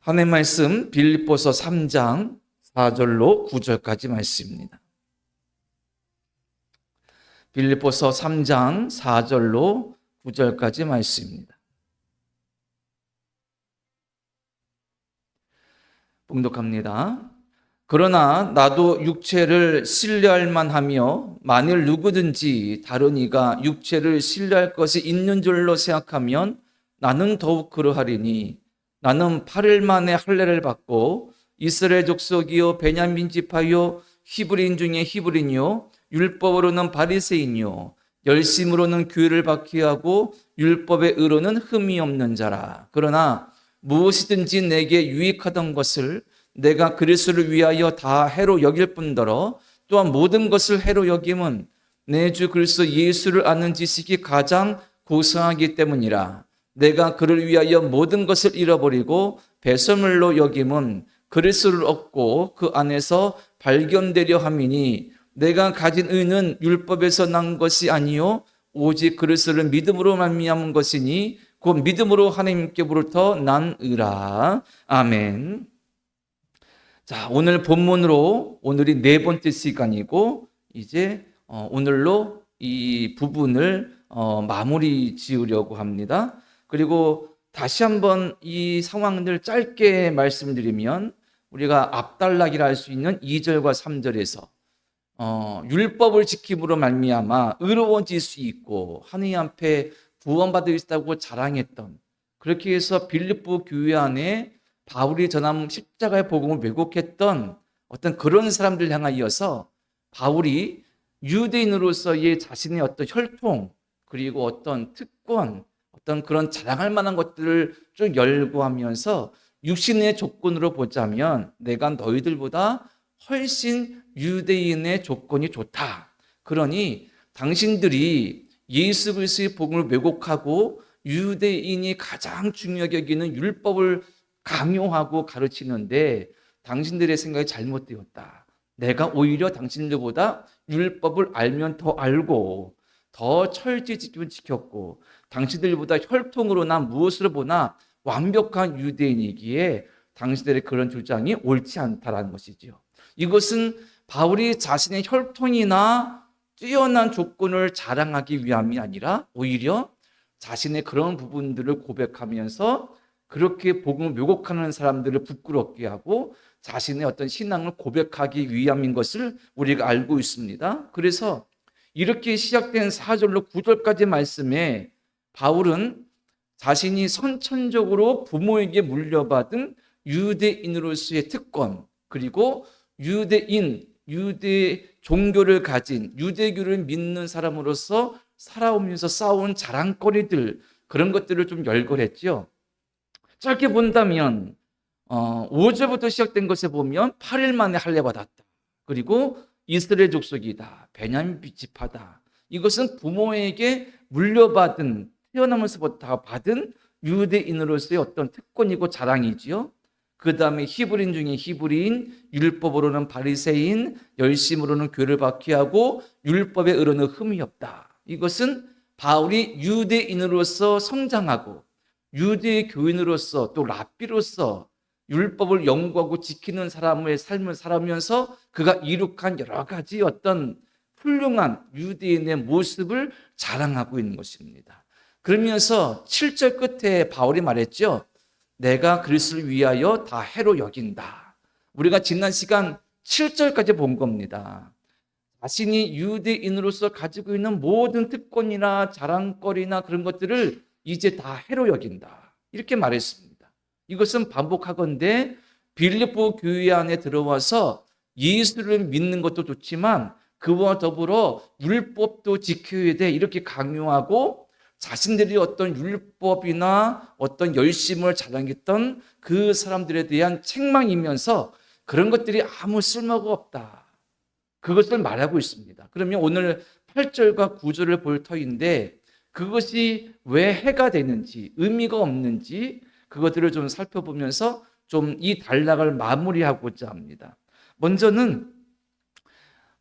하나님의 말씀 빌립보서 3장 4절로 9절까지 말씀입니다. 빌립보서 3장 4절로 9절까지 말씀입니다. 봉독합니다. 그러나 나도 육체를 신뢰할 만하며 만일 누구든지 다른 이가 육체를 신뢰할 것이 있는 줄로 생각하면 나는 더욱 그러하리니 나는 8일 만에 할례를 받고 이스라엘 족속이요 베냐민 지파요 히브리인 중에 히브리인요 율법으로는 바리새인요 열심으로는 교회를 박해하고 율법의 의로는 흠이 없는 자라. 그러나 무엇이든지 내게 유익하던 것을 내가 그리스도를 위하여 다 해로 여길 뿐더러 또한 모든 것을 해로 여김은 내 주 그리스도 예수를 아는 지식이 가장 고상하기 때문이라. 내가 그를 위하여 모든 것을 잃어버리고 배설물로 여김은 그리스도를 얻고 그 안에서 발견되려 함이니 내가 가진 의는 율법에서 난 것이 아니요 오직 그리스도를 믿음으로 말미암은 것이니 곧 믿음으로 하나님께로부터 난 의라. 아멘. 자, 오늘 본문으로 오늘이 네 번째 시간이고 이제 오늘로 이 부분을 마무리 지으려고 합니다. 그리고 다시 한번 이 상황들 짧게 말씀드리면 우리가 앞단락이라 할 수 있는 2절과 3절에서 율법을 지킴으로 말미암아 의로워질 수 있고 하나님 앞에 구원받을 수 있다고 자랑했던, 그렇게 해서 빌립보 교회 안에 바울이 전한 십자가의 복음을 왜곡했던 어떤 그런 사람들 향하여서 바울이 유대인으로서의 자신의 어떤 혈통 그리고 어떤 특권, 어떤 그런 자랑할 만한 것들을 쭉 열거하면서 육신의 조건으로 보자면 내가 너희들보다 훨씬 유대인의 조건이 좋다. 그러니 당신들이 예수 그리스도의 복음을 왜곡하고 유대인이 가장 중요하게 여기는 율법을 강요하고 가르치는데 당신들의 생각이 잘못되었다. 내가 오히려 당신들보다 율법을 알면 더 알고 더 철저히 지켰고 당신들보다 혈통으로나 무엇으로 보나 완벽한 유대인이기에 당신들의 그런 주장이 옳지 않다라는 것이죠. 이것은 바울이 자신의 혈통이나 뛰어난 조건을 자랑하기 위함이 아니라 오히려 자신의 그런 부분들을 고백하면서 그렇게 복음을 왜곡하는 사람들을 부끄럽게 하고 자신의 어떤 신앙을 고백하기 위함인 것을 우리가 알고 있습니다. 그래서 이렇게 시작된 4절로 9절까지 말씀에 바울은 자신이 선천적으로 부모에게 물려받은 유대인으로서의 특권, 그리고 유대 종교를 가진 유대교를 믿는 사람으로서 살아오면서 쌓아온 자랑거리들, 그런 것들을 좀 열거했죠. 짧게 본다면 5절부터 시작된 것에 보면 8일 만에 할례 받았다. 그리고 이스라엘 족속이다. 베냐민 지파다. 이것은 부모에게 물려받은, 태어나면서부터 받은 유대인으로서의 어떤 특권이고 자랑이지요. 그 다음에 히브리인 중에 히브리인, 율법으로는 바리새인, 열심으로는 교회를 박해하고 율법의 의로는 흠이 없다. 이것은 바울이 유대인으로서 성장하고 유대의 교인으로서 또 랍비로서 율법을 연구하고 지키는 사람의 삶을 살아면서 그가 이룩한 여러 가지 어떤 훌륭한 유대인의 모습을 자랑하고 있는 것입니다. 그러면서 7절 끝에 바울이 말했죠. 내가 그리스도를 위하여 다 해로 여긴다. 우리가 지난 시간 7절까지 본 겁니다. 자신이 유대인으로서 가지고 있는 모든 특권이나 자랑거리나 그런 것들을 이제 다 해로 여긴다. 이렇게 말했습니다. 이것은 반복하건대 빌립보 교회 안에 들어와서 예수를 믿는 것도 좋지만 그와 더불어 율법도 지켜야 돼. 이렇게 강요하고 자신들이 어떤 율법이나 어떤 열심을 자랑했던 그 사람들에 대한 책망이면서 그런 것들이 아무 쓸모가 없다. 그것을 말하고 있습니다. 그러면 오늘 8절과 9절을 볼 터인데 그것이 왜 해가 되는지, 의미가 없는지 그것들을 좀 살펴보면서 좀 이 단락을 마무리하고자 합니다. 먼저는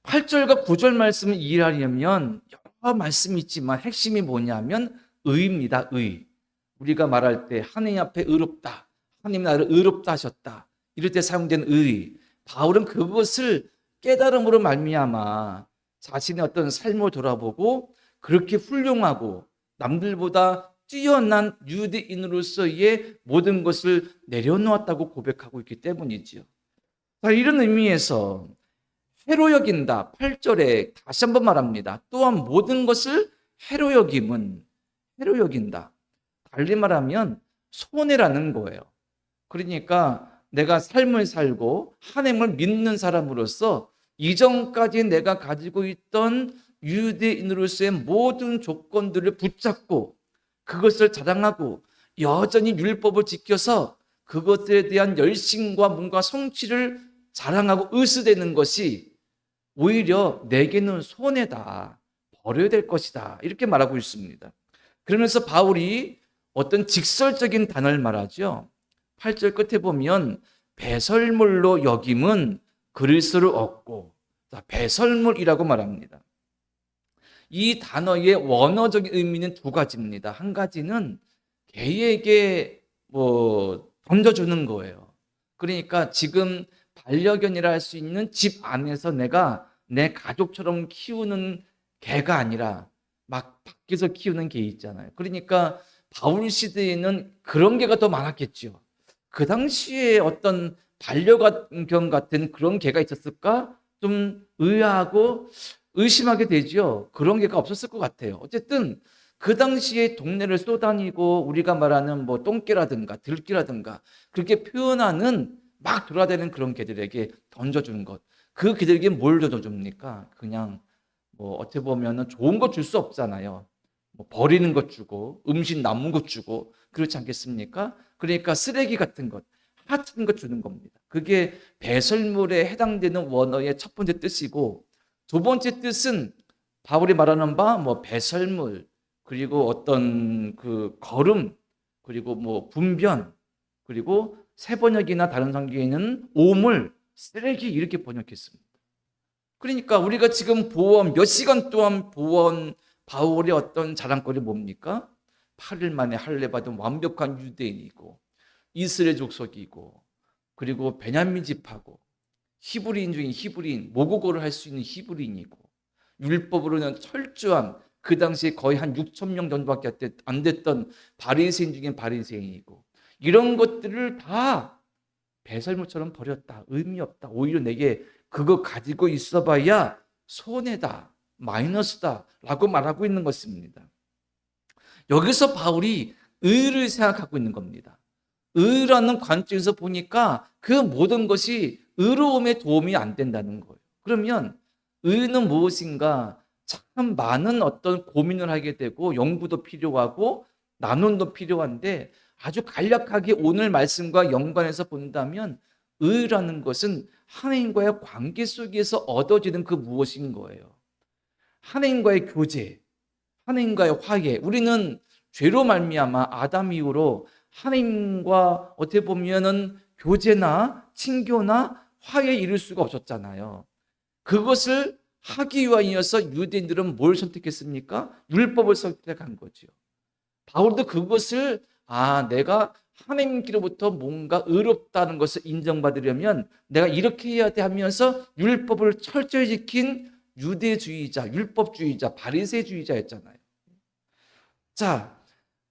8절과 9절 말씀을 이해하려면 여러 말씀이 있지만 핵심이 뭐냐면 의입니다. 의. 우리가 말할 때 하나님 앞에 의롭다, 하나님 나를 의롭다 하셨다. 이럴 때 사용된 의. 바울은 그것을 깨달음으로 말미암아 자신의 어떤 삶을 돌아보고 그렇게 훌륭하고 남들보다 뛰어난 유대인으로서의 모든 것을 내려놓았다고 고백하고 있기 때문이지요. 자, 이런 의미에서 해로 여긴다. 8절에 다시 한번 말합니다. 또한 모든 것을 해로 여김은 해로 여긴다. 달리 말하면 손해라는 거예요. 그러니까 내가 삶을 살고 하나님을 믿는 사람으로서 이전까지 내가 가지고 있던 유대인으로서의 모든 조건들을 붙잡고 그것을 자랑하고 여전히 율법을 지켜서 그것에 대한 열심과 뭔가 성취를 자랑하고 의수되는 것이 오히려 내게는 손해다. 버려야 될 것이다. 이렇게 말하고 있습니다. 그러면서 바울이 어떤 직설적인 단어를 말하죠. 8절 끝에 보면 배설물로 여김은 그리스를 얻고, 배설물이라고 말합니다. 이 단어의 원어적인 의미는 두 가지입니다. 한 가지는 개에게 던져주는 거예요. 그러니까 지금 반려견이라 할 수 있는 집 안에서 내가 내 가족처럼 키우는 개가 아니라 막 밖에서 키우는 개 있잖아요. 그러니까 바울 시대에는 그런 개가 더 많았겠죠. 그 당시에 어떤 반려견 같은 그런 개가 있었을까? 좀 의아하고 의심하게 되죠. 그런 개가 없었을 것 같아요. 어쨌든 그 당시에 동네를 쏘다니고 우리가 말하는 똥개라든가 들개라든가 그렇게 표현하는 막 돌아다니는 그런 개들에게 던져주는 것. 그 개들에게 뭘 던져줍니까? 그냥 어떻게 보면 좋은 거 줄 수 없잖아요. 버리는 것 주고 음식 남은 것 주고 그렇지 않겠습니까? 그러니까 쓰레기 같은 것, 하찮은 것 주는 겁니다. 그게 배설물에 해당되는 원어의 첫 번째 뜻이고 두 번째 뜻은 바울이 말하는 바 배설물 그리고 어떤 그 거름 그리고 분변 그리고 새 번역이나 다른 성경에는 오물, 쓰레기 이렇게 번역했습니다. 그러니까 우리가 지금 몇 시간 동안 보온 바울의 어떤 자랑거리 뭡니까? 8일 만에 할례 받은 완벽한 유대인이고 이스라엘 족속이고 그리고 베냐민 집하고 히브리인 중에 히브리인, 모국어를 할 수 있는 히브리인이고 율법으로는 철저한 그 당시에 거의 한 6천 명 정도밖에 안 됐던 바리새인 중에 바리새인이고 이런 것들을 다 배설물처럼 버렸다. 의미 없다. 오히려 내게 그거 가지고 있어봐야 손해다. 마이너스다. 라고 말하고 있는 것입니다. 여기서 바울이 의를 생각하고 있는 겁니다. 의라는 관점에서 보니까 그 모든 것이 의로움에 도움이 안 된다는 거예요. 그러면 의는 무엇인가? 참 많은 어떤 고민을 하게 되고 연구도 필요하고 나눔도 필요한데 아주 간략하게 오늘 말씀과 연관해서 본다면 의라는 것은 하나님과의 관계 속에서 얻어지는 그 무엇인 거예요. 하나님과의 교제, 하나님과의 화해. 우리는 죄로 말미암아 아담 이후로 하나님과 어떻게 보면은 교제나 친교나 화해에 이를 수가 없었잖아요. 그것을 하기 위하여서 유대인들은 뭘 선택했습니까? 율법을 선택한 거죠. 바울도 그것을 내가 하나님께로부터 뭔가 의롭다는 것을 인정받으려면 내가 이렇게 해야 돼 하면서 율법을 철저히 지킨 유대주의자, 율법주의자, 바리새주의자였잖아요. 자,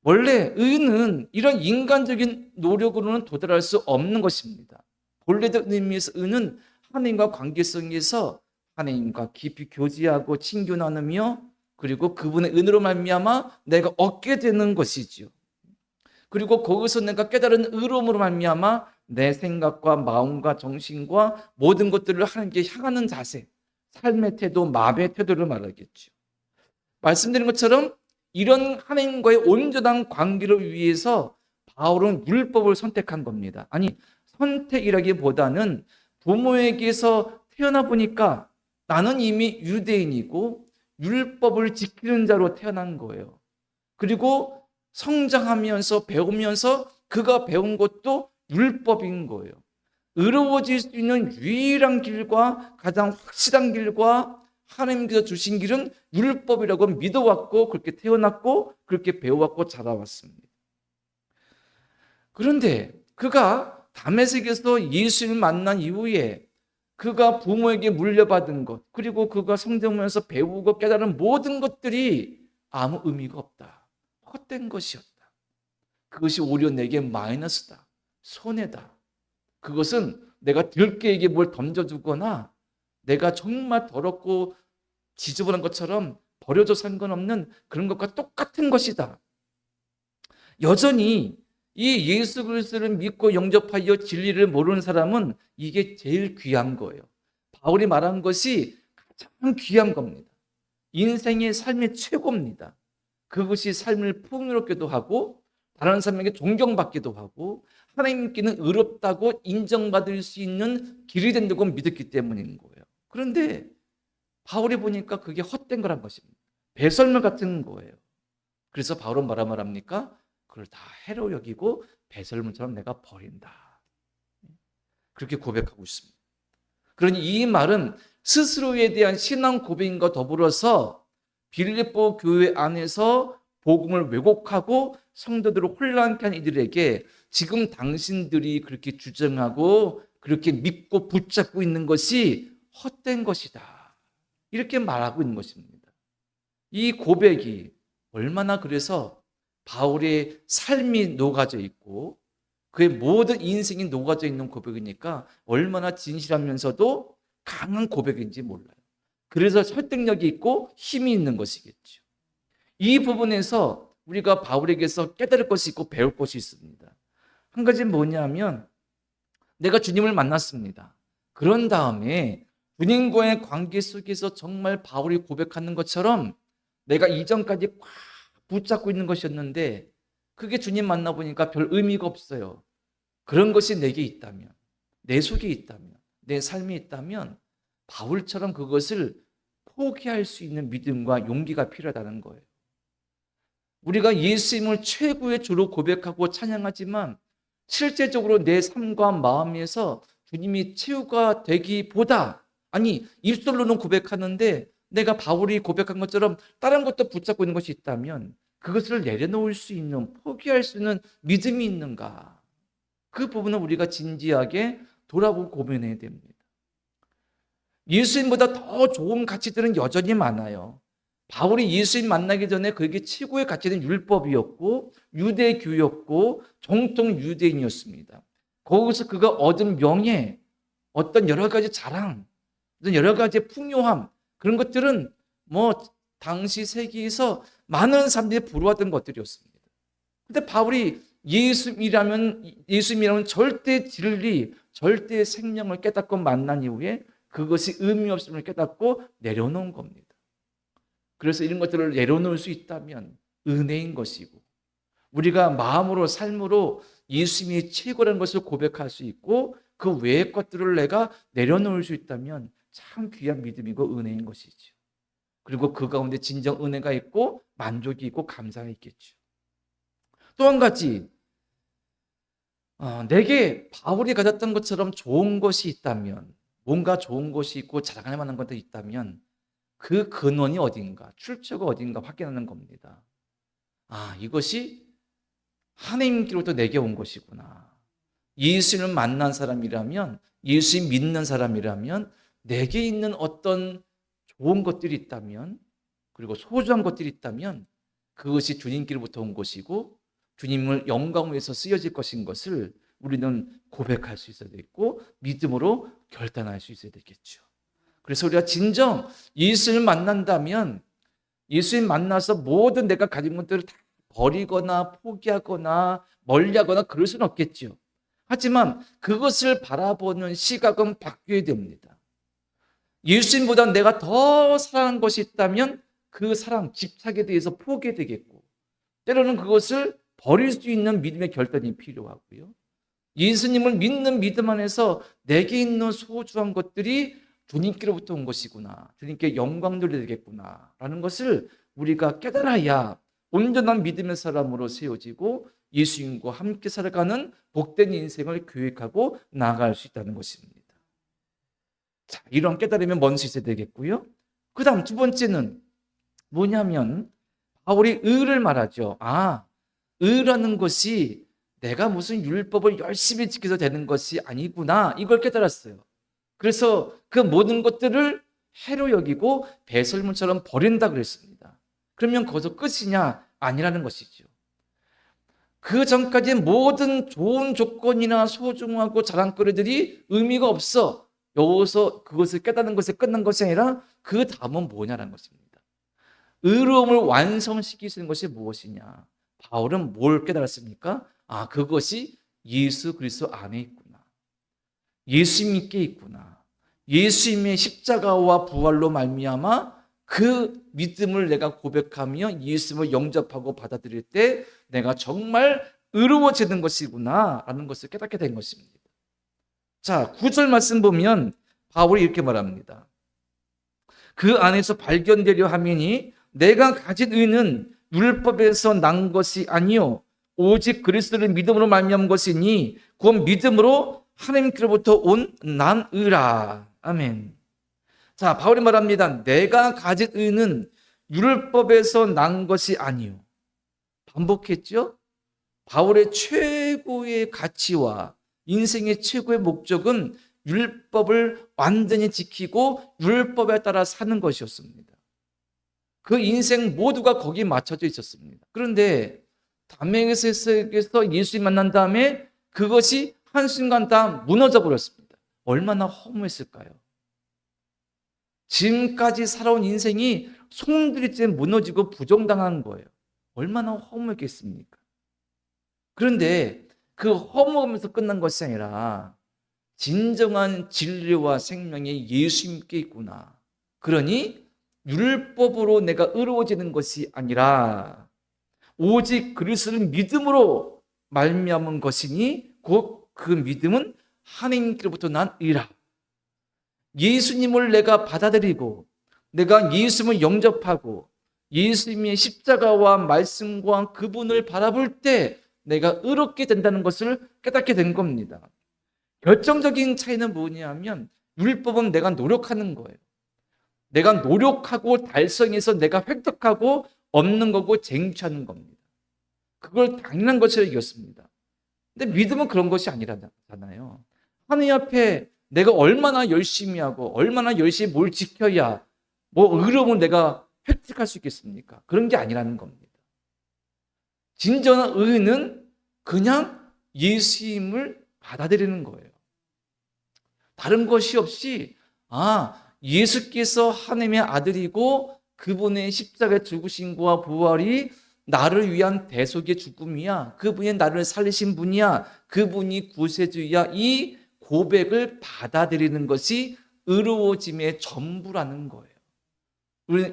원래 의는 이런 인간적인 노력으로는 도달할 수 없는 것입니다. 본래적 의미에서 의는 하나님과 관계성에서 하나님과 깊이 교제하고 친교 나누며 그리고 그분의 은혜로 말미암아 내가 얻게 되는 것이지요. 그리고 거기서 내가 깨달은 의로움으로 말미암아 내 생각과 마음과 정신과 모든 것들을 하나님께 향하는 자세, 삶의 태도, 마음의 태도를 말하겠죠. 말씀드린 것처럼 이런 하나님과의 온전한 관계를 위해서 바울은 율법을 선택한 겁니다. 아니, 선택이라기보다는 부모에게서 태어나 보니까 나는 이미 유대인이고 율법을 지키는 자로 태어난 거예요. 그리고 성장하면서 배우면서 그가 배운 것도 율법인 거예요. 의로워질 수 있는 유일한 길과 가장 확실한 길과 하나님께서 주신 길은 율법이라고 믿어왔고 그렇게 태어났고 그렇게 배워왔고 자라왔습니다. 그런데 그가 다메섹에서 예수를 만난 이후에 그가 부모에게 물려받은 것, 그리고 그가 성경에서 배우고 깨달은 모든 것들이 아무 의미가 없다. 헛된 것이었다. 그것이 오히려 내게 마이너스다. 손해다. 그것은 내가 들깨에게 뭘 던져주거나 내가 정말 더럽고 지저분한 것처럼 버려져 상관없는 그런 것과 똑같은 것이다. 여전히 이 예수 그리스도를 믿고 영접하여 진리를 모르는 사람은 이게 제일 귀한 거예요. 바울이 말한 것이 가장 귀한 겁니다. 인생의 삶의 최고입니다. 그것이 삶을 풍요롭게도 하고 다른 사람에게 존경받기도 하고 하나님께는 의롭다고 인정받을 수 있는 길이 된다고 믿었기 때문인 거예요. 그런데 바울이 보니까 그게 헛된 거란 것입니다. 배설물 같은 거예요. 그래서 바울은 뭐라 말합니까? 그걸 다 해로 여기고 배설물처럼 내가 버린다. 그렇게 고백하고 있습니다. 그러니 이 말은 스스로에 대한 신앙 고백과 더불어서 빌립보 교회 안에서 복음을 왜곡하고 성도들을 혼란케 한 이들에게 지금 당신들이 그렇게 주장하고 그렇게 믿고 붙잡고 있는 것이 헛된 것이다. 이렇게 말하고 있는 것입니다. 이 고백이 얼마나 그래서 바울의 삶이 녹아져 있고 그의 모든 인생이 녹아져 있는 고백이니까 얼마나 진실하면서도 강한 고백인지 몰라요. 그래서 설득력이 있고 힘이 있는 것이겠죠. 이 부분에서 우리가 바울에게서 깨달을 것이 있고 배울 것이 있습니다. 한 가지는 뭐냐면 내가 주님을 만났습니다. 그런 다음에 주님과의 관계 속에서 정말 바울이 고백하는 것처럼 내가 이전까지 꽉 붙잡고 있는 것이었는데 그게 주님 만나보니까 별 의미가 없어요. 그런 것이 내게 있다면, 내 속에 있다면, 내 삶에 있다면 바울처럼 그것을 포기할 수 있는 믿음과 용기가 필요하다는 거예요. 우리가 예수님을 최고의 주로 고백하고 찬양하지만 실제적으로 내 삶과 마음에서 주님이 최후가 되기보다 아니 입술로는 고백하는데 내가 바울이 고백한 것처럼 다른 것도 붙잡고 있는 것이 있다면 그것을 내려놓을 수 있는 포기할 수 있는 믿음이 있는가? 그 부분은 우리가 진지하게 돌아보고 고민해야 됩니다. 예수님보다 더 좋은 가치들은 여전히 많아요. 바울이 예수님 만나기 전에 그에게 최고의 가치는 율법이었고 유대교였고 정통 유대인이었습니다. 거기서 그가 얻은 명예, 어떤 여러 가지 자랑, 여러 가지 풍요함 그런 것들은 당시 세계에서 많은 사람들이 부러워하던 것들이었습니다. 근데 바울이 예수님이라면 절대 진리, 절대 생명을 깨닫고 만난 이후에 그것이 의미 없음을 깨닫고 내려놓은 겁니다. 그래서 이런 것들을 내려놓을 수 있다면 은혜인 것이고 우리가 마음으로 삶으로 예수님이 최고라는 것을 고백할 수 있고 그 외의 것들을 내가 내려놓을 수 있다면 참 귀한 믿음이고 은혜인 것이죠. 그리고 그 가운데 진정 은혜가 있고 만족이 있고 감사가 있겠죠. 또 한 가지 내게 바울이 가졌던 것처럼 좋은 것이 있다면 뭔가 좋은 것이 있고 자랑할 만한 것도 있다면 그 근원이 어딘가 출처가 어딘가 확인하는 겁니다. 이것이 하나님께로부터 내게 온 것이구나. 예수님을 만난 사람이라면 예수님 믿는 사람이라면 내게 있는 어떤 좋은 것들이 있다면 그리고 소중한 것들이 있다면 그것이 주님께로부터 온 것이고 주님을 영광을 위해서 쓰여질 것인 것을 우리는 고백할 수 있어야 되겠고 믿음으로 결단할 수 있어야 되겠죠. 그래서 우리가 진정 예수를 만난다면 예수님 만나서 모든 내가 가진 것들을 다 버리거나 포기하거나 멀리하거나 그럴 수는 없겠죠. 하지만 그것을 바라보는 시각은 바뀌어야 됩니다. 예수님보다 내가 더 사랑하는 것이 있다면 그 사랑, 집착에 대해서 포기해야 되겠고 때로는 그것을 버릴 수 있는 믿음의 결단이 필요하고요. 예수님을 믿는 믿음 안에서 내게 있는 소중한 것들이 주님께로부터 온 것이구나. 주님께 영광 돌려야 라는 것을 우리가 깨달아야 온전한 믿음의 사람으로 세워지고 예수님과 함께 살아가는 복된 인생을 계획하고 나아갈 수 있다는 것입니다. 자, 이런 깨달으면 뭔 수 있어야 되겠고요. 그 다음 두 번째는 뭐냐면 바울이 의를 말하죠. 의라는 것이 내가 무슨 율법을 열심히 지켜서 되는 것이 아니구나, 이걸 깨달았어요. 그래서 그 모든 것들을 해로 여기고 배설물처럼 버린다 그랬습니다. 그러면 거기서 끝이냐? 아니라는 것이죠. 그 전까지 모든 좋은 조건이나 소중하고 자랑거리들이 의미가 없어. 여기서 그것을 깨닫는 것에 끝난 것이 아니라 그 다음은 뭐냐는 것입니다. 의로움을 완성시키시는 것이 무엇이냐? 바울은 뭘 깨달았습니까? 그것이 예수 그리스도 안에 있구나. 예수님께 있구나. 예수님의 십자가와 부활로 말미암아 그 믿음을 내가 고백하며 예수님을 영접하고 받아들일 때 내가 정말 의로워지는 것이구나 라는 것을 깨닫게 된 것입니다. 자, 9절 말씀 보면 바울이 이렇게 말합니다. 그 안에서 발견되려 함이니 내가 가진 의는 율법에서 난 것이 아니요 오직 그리스도를 믿음으로 말미암은 것이니 그 믿음으로 하나님께로부터 온 난 의라. 아멘. 자, 바울이 말합니다. 내가 가진 의는 율법에서 난 것이 아니요. 반복했죠? 바울의 최고의 가치와 인생의 최고의 목적은 율법을 완전히 지키고 율법에 따라 사는 것이었습니다. 그 인생 모두가 거기에 맞춰져 있었습니다. 그런데 담에색에서 예수님 만난 다음에 그것이 한순간 다 무너져 버렸습니다. 얼마나 허무했을까요? 지금까지 살아온 인생이 송두리째 무너지고 부정당한 거예요. 얼마나 허무했겠습니까? 그런데 그 허무하면서 끝난 것이 아니라 진정한 진리와 생명이 예수님께 있구나. 그러니 율법으로 내가 의로워지는 것이 아니라 오직 그리스도를 믿음으로 말미암은 것이니 곧 그 믿음은 하나님께로부터 난 의라. 예수님을 내가 받아들이고 내가 예수님을 영접하고 예수님의 십자가와 말씀과 그분을 바라볼 때 내가 의롭게 된다는 것을 깨닫게 된 겁니다. 결정적인 차이는 뭐냐면 율법은 내가 노력하는 거예요. 내가 노력하고 달성해서 내가 획득하고 얻는 거고 쟁취하는 겁니다. 그걸 당연한 것으로 여겼습니다. 근데 믿음은 그런 것이 아니잖아요. 하나님 앞에 내가 얼마나 열심히 하고 얼마나 열심히 뭘 지켜야 뭐 의로움을 내가 획득할 수 있겠습니까? 그런 게 아니라는 겁니다. 진정한 의는 그냥 예수님을 받아들이는 거예요. 다른 것이 없이 예수께서 하나님의 아들이고 그분의 십자가의 죽으심과 부활이 나를 위한 대속의 죽음이야. 그분이 나를 살리신 분이야. 그분이 구세주야. 이 고백을 받아들이는 것이 의로워짐의 전부라는 거예요.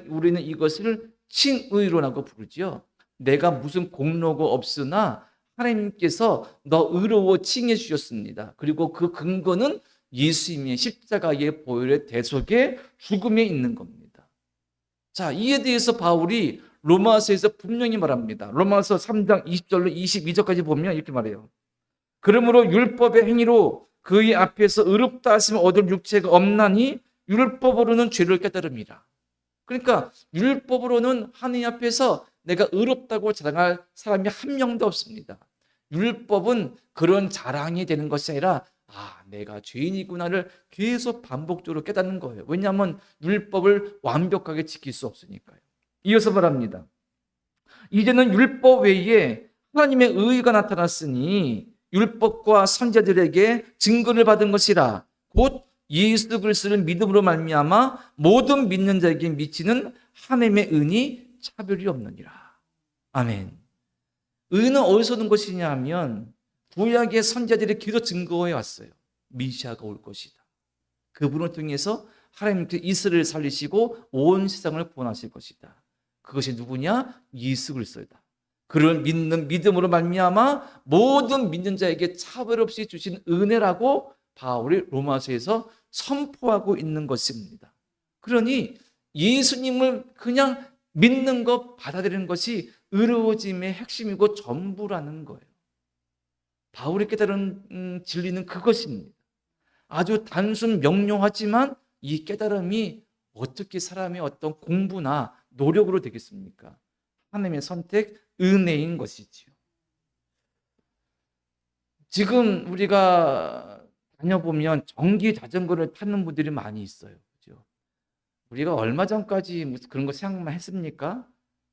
우리는 이것을 칭의로라고 부르죠. 내가 무슨 공로가 없으나 하나님께서 너 의로워 칭해 주셨습니다. 그리고 그 근거는 예수님의 십자가의 보혈의 대속의 죽음에 있는 겁니다. 자, 이에 대해서 바울이 로마서에서 분명히 말합니다. 로마서 3장 20절로 22절까지 보면 이렇게 말해요. 그러므로 율법의 행위로 그의 앞에서 의롭다 하심을 얻을 육체가 없나니 율법으로는 죄를 깨달음이라. 그러니까 율법으로는 하나님 앞에서 내가 의롭다고 자랑할 사람이 한 명도 없습니다. 율법은 그런 자랑이 되는 것이 아니라 내가 죄인이구나를 계속 반복적으로 깨닫는 거예요. 왜냐하면 율법을 완벽하게 지킬 수 없으니까요. 이어서 말합니다. 이제는 율법 외에 하나님의 의가 나타났으니 율법과 선지자들에게 증거를 받은 것이라. 곧 예수 그리스도를 믿음으로 말미암아 모든 믿는 자에게 미치는 하나님의 은이 차별이 없느니라. 아멘. 의는 어디서 온 것이냐 하면 구약의 선지자들이 계속 증거해 왔어요. 미시아가 올 것이다. 그분을 통해서 하나님께서 이스라엘을 살리시고 온 세상을 구원하실 것이다. 그것이 누구냐? 예수 그리스도다. 그를 믿는 믿음으로 말미암아 모든 믿는 자에게 차별 없이 주신 은혜라고 바울이 로마서에서 선포하고 있는 것입니다. 그러니 예수님을 그냥 믿는 것, 받아들이는 것이 의로워짐의 핵심이고 전부라는 거예요. 바울이 깨달은 진리는 그것입니다. 아주 단순 명료하지만 이 깨달음이 어떻게 사람의 어떤 공부나 노력으로 되겠습니까? 하나님의 선택, 은혜인 것이지요. 지금 우리가 다녀보면 전기 자전거를 타는 분들이 많이 있어요. 그죠? 우리가 얼마 전까지 무슨 그런 거 생각만 했습니까?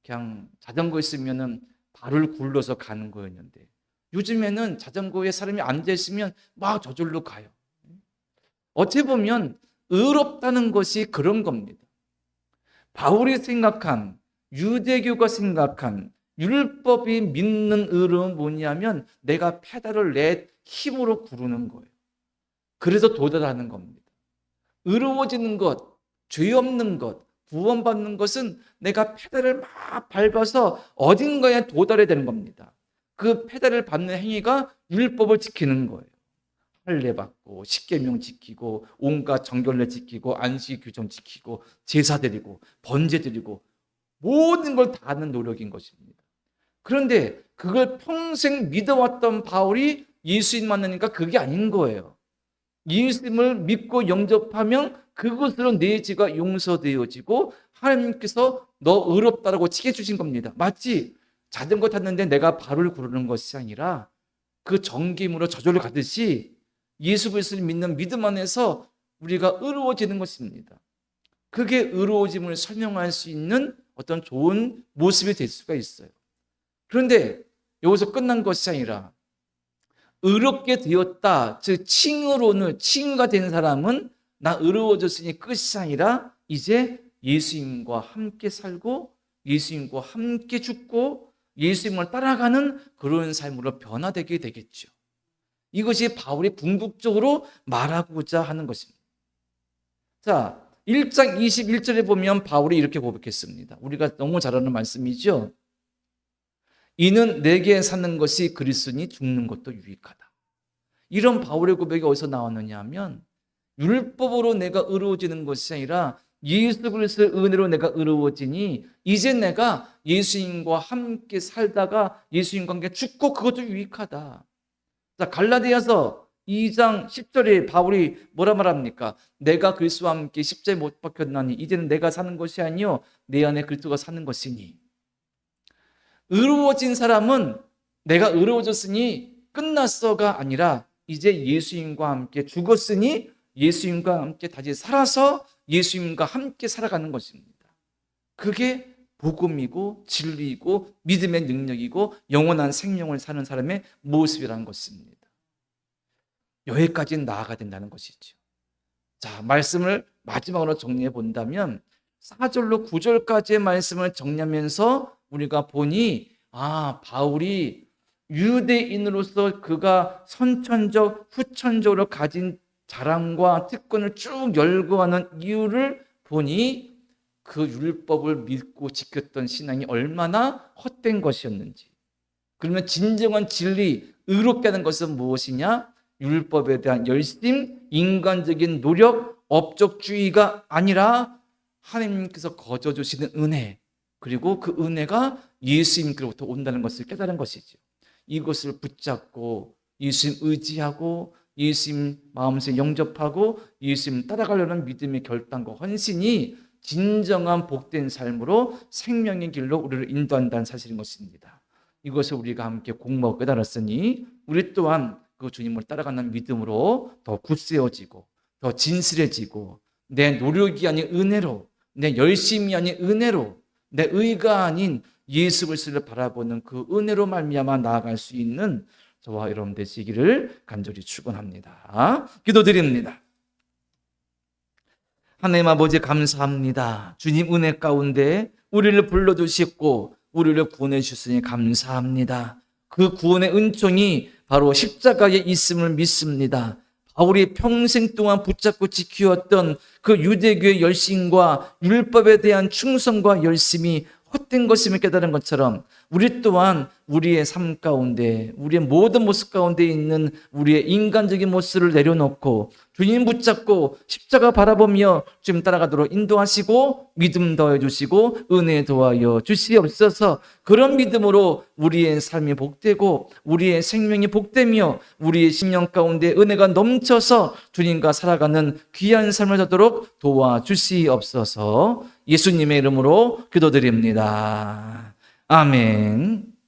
그냥 자전거 있으면은 발을 굴러서 가는 거였는데 요즘에는 자전거에 사람이 앉아 있으면 막 저절로 가요. 어찌 보면 의롭다는 것이 그런 겁니다. 바울이 생각한, 유대교가 생각한 율법이 믿는 의로움은 뭐냐면 내가 페달을 내 힘으로 구르는 거예요. 그래서 도달하는 겁니다. 의로워지는 것, 죄 없는 것, 구원받는 것은 내가 페달을 막 밟아서 어딘가에 도달해야 되는 겁니다. 그 페달을 밟는 행위가 율법을 지키는 거예요. 할례 받고 십계명 지키고 온갖 정결례 지키고 안식 규정 지키고 제사 드리고 번제 드리고 모든 걸 다 하는 노력인 것입니다. 그런데 그걸 평생 믿어왔던 바울이 예수님 만나니까 그게 아닌 거예요. 예수님을 믿고 영접하면 그것으로 내 죄가 용서되어지고 하나님께서 너 의롭다라고 칭해 주신 겁니다. 마치 자전거 탔는데 내가 발을 구르는 것이 아니라 그 정기임으로 저절로 가듯이 예수 그리스도를 믿는 믿음 안에서 우리가 의로워지는 것입니다. 그게 의로워짐을 설명할 수 있는 어떤 좋은 모습이 될 수가 있어요. 그런데 여기서 끝난 것이 아니라 의롭게 되었다, 즉 칭의가 된 사람은 나 의로워졌으니 끝이 아니라 이제 예수님과 함께 살고 예수님과 함께 죽고 예수님을 따라가는 그런 삶으로 변화되게 되겠죠. 이것이 바울이 궁극적으로 말하고자 하는 것입니다. 자, 1장 21절에 보면 바울이 이렇게 고백했습니다. 우리가 너무 잘 아는 말씀이죠. 이는 내게 사는 것이 그리스도니 죽는 것도 유익하다. 이런 바울의 고백이 어디서 나왔느냐 하면 율법으로 내가 의로워지는 것이 아니라 예수 그리스도의 은혜로 내가 의로워지니 이제 내가 예수님과 함께 살다가 예수님과 함께 죽고 그것도 유익하다. 자, 갈라디아서 2장 10절에 바울이 뭐라 말합니까? 내가 그리스도와 함께 십자가에 못 박혔나니 이제는 내가 사는 것이 아니요 내 안에 그리스도가 사는 것이니. 의로워진 사람은 내가 의로워졌으니 끝났어가 아니라 이제 예수님과 함께 죽었으니 예수님과 함께 다시 살아서 예수님과 함께 살아가는 것입니다. 그게 복음이고 진리이고 믿음의 능력이고 영원한 생명을 사는 사람의 모습이라는 것입니다. 여기까지 나아가야 된다는 것이죠. 자, 말씀을 마지막으로 정리해 본다면 4절로 9절까지의 말씀을 정리하면서 우리가 보니 바울이 유대인으로서 그가 선천적, 후천적으로 가진 자랑과 특권을 쭉 열거하는 이유를 보니 그 율법을 믿고 지켰던 신앙이 얼마나 헛된 것이었는지. 그러면 진정한 진리, 의롭게 하는 것은 무엇이냐? 율법에 대한 열심, 인간적인 노력, 업적주의가 아니라 하나님께서 거저 주시는 은혜, 그리고 그 은혜가 예수님께로부터 온다는 것을 깨달은 것이죠. 이것을 붙잡고 예수님 의지하고 예수님 마음속에 영접하고 예수님 따라가려는 믿음의 결단과 헌신이 진정한 복된 삶으로 생명의 길로 우리를 인도한다는 사실인 것입니다. 이것을 우리가 함께 공부하고 깨달았으니 우리 또한 그 주님을 따라가는 믿음으로 더 굳세어지고 더 진실해지고 내 노력이 아닌 은혜로, 내 열심이 아닌 은혜로, 내 의가 아닌 예수 그리스도를 바라보는 그 은혜로 말미암아 나아갈 수 있는 저와 여러분 되시기를 간절히 축원합니다. 기도드립니다. 하나님 아버지 감사합니다. 주님 은혜 가운데 우리를 불러주셨고 우리를 구원해 주셨으니 감사합니다. 그 구원의 은총이 바로 십자가에 있음을 믿습니다. 바울이 평생 동안 붙잡고 지키었던 그 유대교의 열심과 율법에 대한 충성과 열심이 헛된 것임을 깨달은 것처럼 우리 또한 우리의 삶 가운데 우리의 모든 모습 가운데 있는 우리의 인간적인 모습을 내려놓고 주님 붙잡고 십자가 바라보며 주님 따라가도록 인도하시고 믿음 더해주시고 은혜 더하여 주시옵소서. 그런 믿음으로 우리의 삶이 복되고 우리의 생명이 복되며 우리의 심령 가운데 은혜가 넘쳐서 주님과 살아가는 귀한 삶을 사도록 도와주시옵소서. 예수님의 이름으로 기도드립니다. 아멘.